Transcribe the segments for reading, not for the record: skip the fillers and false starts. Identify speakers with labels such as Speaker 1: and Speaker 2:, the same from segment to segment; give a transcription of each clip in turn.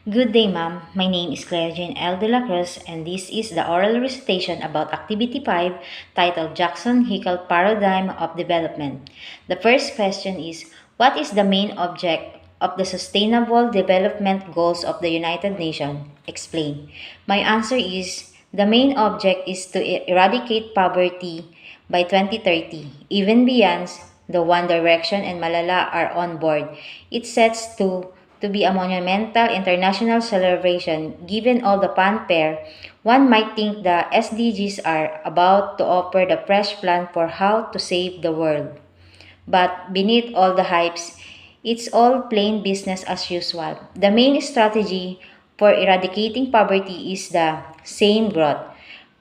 Speaker 1: Good day, ma'am. My name is Claire Jane L. De La Cruz, and this is the oral recitation about Activity 5 titled Jackson Hickel Paradigm of Development. The first question is, what is the main object of the Sustainable Development Goals of the United Nations? Explain. My answer is, the main object is to eradicate poverty by 2030. Even beyond, the One Direction and Malala are on board. It sets to be a monumental international celebration given all the fanfare. One might think the SDGs are about to offer the fresh plan for how to save the world. But beneath all the hypes, it's all plain business as usual. The main strategy for eradicating poverty is the same growth.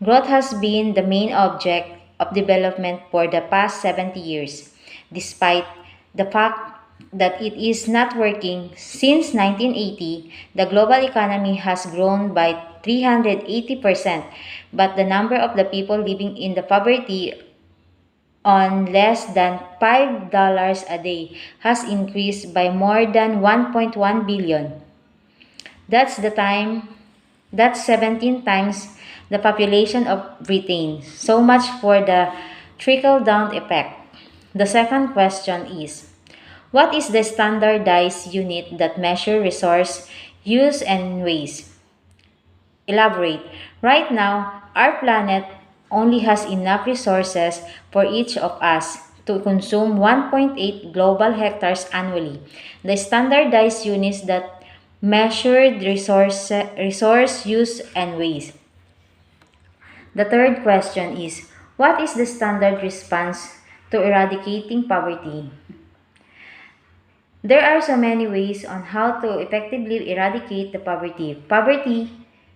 Speaker 1: Growth has been the main object of development for the past 70 years, despite the fact that it is not working. Since 1980, the global economy has grown by 380%, but the number of the people living in the poverty on less than $5 a day has increased by more than 1.1 billion. That's the time that's 17 times the population of Britain. So much for the trickle down effect. The second question is, what is the standardized unit that measure resource use and waste? Elaborate. Right now, our planet only has enough resources for each of us to consume 1.8 global hectares annually. The standardized units that measured resource use and waste. The third question is, what is the standard response to eradicating poverty? There are so many ways on how to effectively eradicate the poverty. Poverty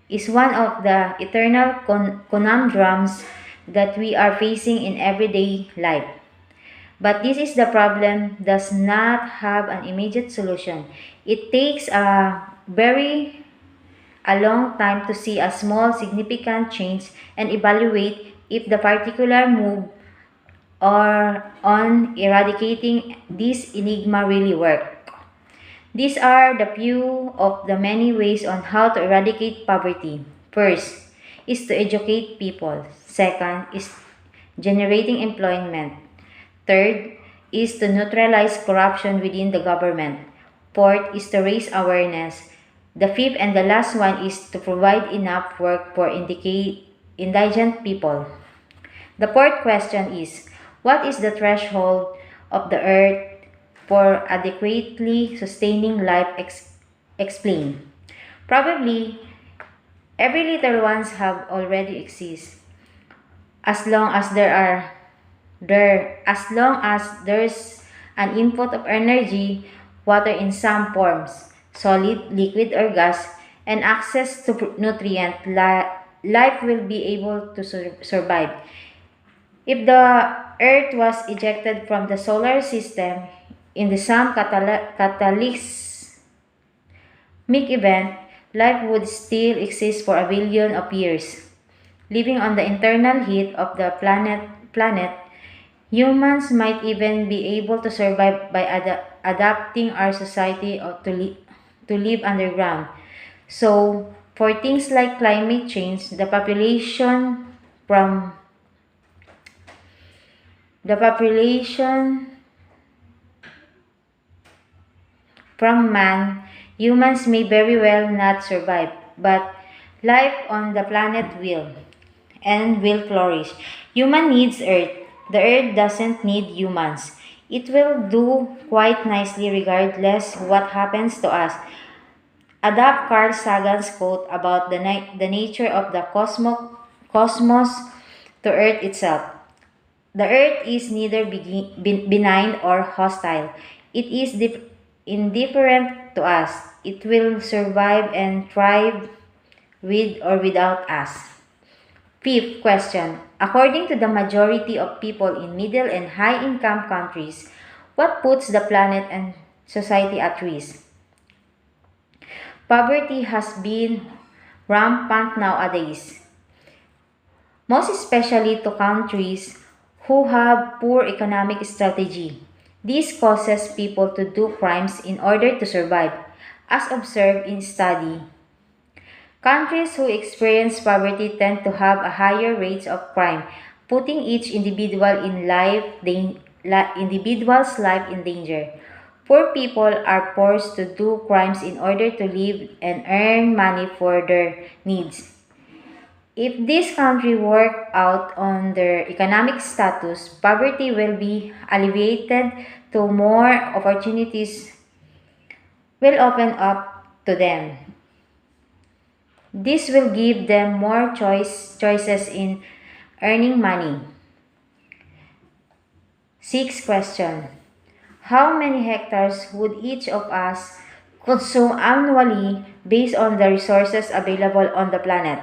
Speaker 1: is one of the eternal conundrums that we are facing in everyday life. But this is the problem does not have an immediate solution. It takes a long time to see a small significant change and evaluate if the particular move or on eradicating this enigma really work. These are the few of the many ways on how to eradicate poverty. First is to educate people. Second is generating employment. Third is to neutralize corruption within the government. Fourth is to raise awareness. The fifth and the last one is to provide enough work for indigent people. The fourth question is, what is the threshold of the earth for adequately sustaining life? Explain. Probably every little ones have already exist. As long as as long as there's an input of energy, water in some forms, solid, liquid or gas, and access to nutrient, life will be able to survive. If the Earth was ejected from the solar system in the some cataclysmic event, life would still exist for a billion of years. Living on the internal heat of the planet, humans might even be able to survive by adapting our society to live underground. So, for things like climate change, from the population from man, humans may very well not survive, but life on the planet will and will flourish. Human needs Earth. The Earth doesn't need humans. It will do quite nicely regardless what happens to us. Adapt Carl Sagan's quote about the nature of the cosmos to Earth itself. The Earth is neither benign or hostile. It is indifferent to us. It will survive and thrive with or without us. Fifth question. According to the majority of people in middle and high income countries, what puts the planet and society at risk? Poverty has been rampant nowadays, most especially to countries who have poor economic strategy. This causes people to do crimes in order to survive. As observed in study, countries who experience poverty tend to have a higher rates of crime, putting each individual's life in danger. Poor people are forced to do crimes in order to live and earn money for their needs. If this country work out on their economic status, poverty will be alleviated to more opportunities will open up to them. This will give them more choices in earning money. Sixth question. How many hectares would each of us consume annually based on the resources available on the planet?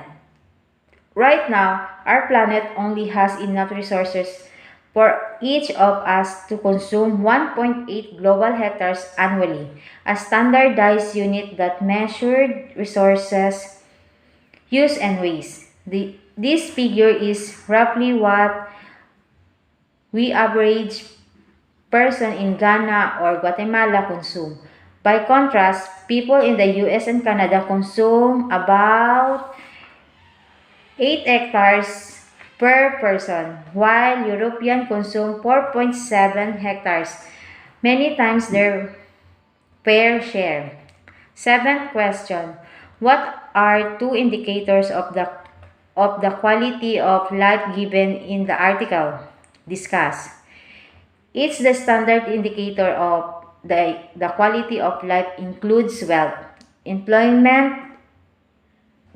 Speaker 1: Right now, our planet only has enough resources for each of us to consume 1.8 global hectares annually, a standardized unit that measured resources use and waste. This figure is roughly what we average person in Ghana or Guatemala consume. By contrast, people in the US and Canada consume about 8 hectares per person, while Europeans consume 4.7 hectares, many times their fair share. Seventh question. What are two indicators of the quality of life given in the article discussed? It's the standard indicator of the quality of life includes wealth, employment,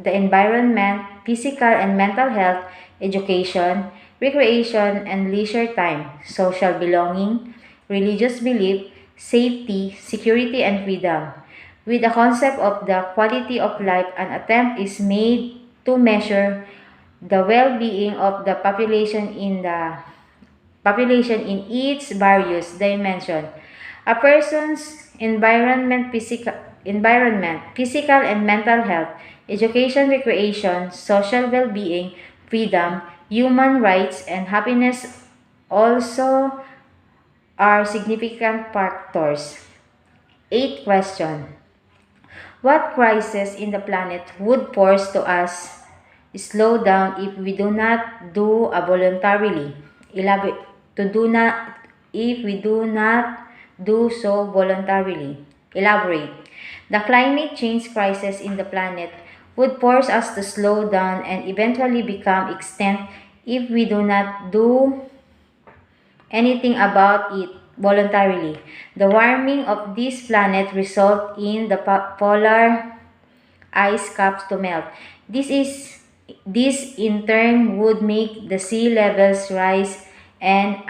Speaker 1: the environment, physical and mental health, education, recreation and leisure time, social belonging, religious belief, safety, security, and freedom. With the concept of the quality of life, an attempt is made to measure the well-being of the population in its various dimensions. A person's environment, physical and mental health, education, recreation, social well-being, freedom, human rights, and happiness also are significant factors. Eighth question. What crisis in the planet would force to us slow down if we do not do voluntarily? Elaborate. To do not if we do not do so voluntarily. Elaborate. The climate change crisis in the planet would force us to slow down and eventually become extinct if we do not do anything about it voluntarily. The warming of this planet result in the polar ice caps to melt. This in turn would make the sea levels rise and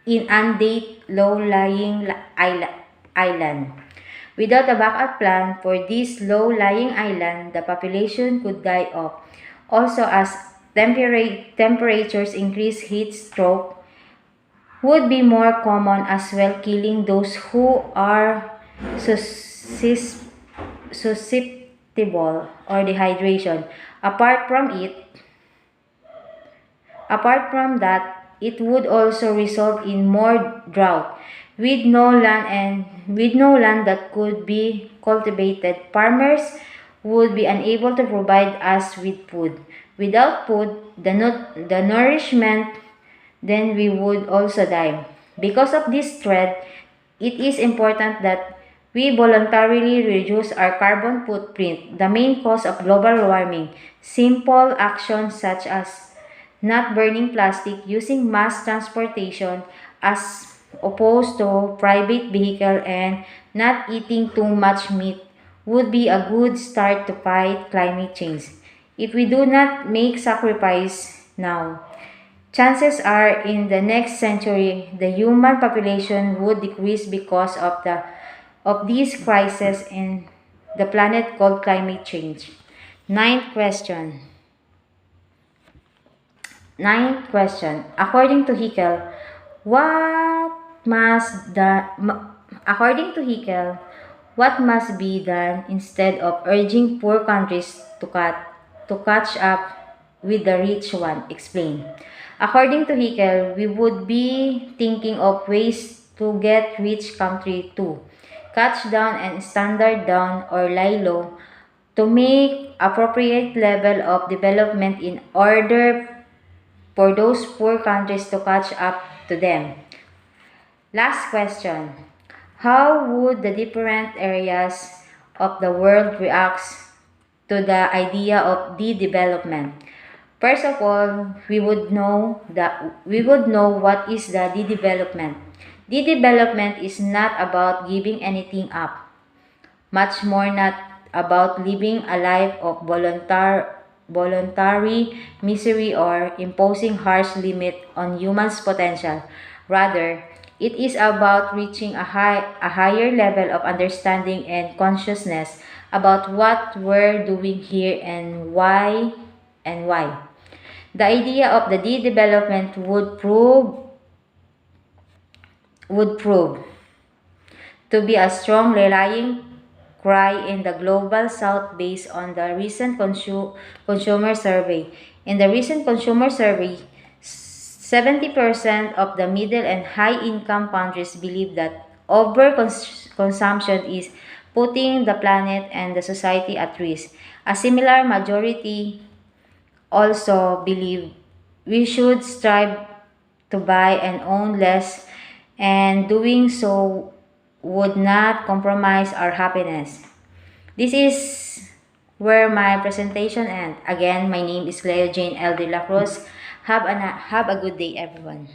Speaker 1: inundate low-lying island. Without a backup plan for this low-lying island, the population could die off. Also, as temperatures increase, heat stroke would be more common as well, killing those who are susceptible or dehydration. Apart from that, it would also result in more drought. With no land that could be cultivated, farmers would be unable to provide us with food. Without food, the nourishment, then we would also die. Because of this threat, it is important that we voluntarily reduce our carbon footprint, the main cause of global warming. Simple actions such as not burning plastic, using mass transportation as opposed to private vehicle, and not eating too much meat would be a good start to fight climate change. If we do not make sacrifice now, chances are in the next century the human population would decrease because of these crises in the planet called climate change. Ninth question. Ninth question. What must the according to Hickel, what must be done instead of urging poor countries to catch up with the rich one? Explain. According to Hickel, we would be thinking of ways to get rich country to catch down and standard down or lie low to make appropriate level of development in order for those poor countries to catch up to them. Last question. How would the different areas of the world react to the idea of de-development? First of all, we would know what is the de-development. De-development is not about giving anything up, much more not about living a life of voluntary misery or imposing harsh limit on humans' potential. Rather, it is about reaching a higher level of understanding and consciousness about what we're doing here and why. The idea of the de-development would prove to be a strong rallying cry in the global south based on the recent consumer survey. In the recent consumer survey, 70% of the middle and high income countries believe that overconsumption is putting the planet and the society at risk. A similar majority also believe we should strive to buy and own less, and doing so would not compromise our happiness. This is where my presentation ends. Again, my name is Cleo Jane L. De La Cruz. Have a good day, everyone.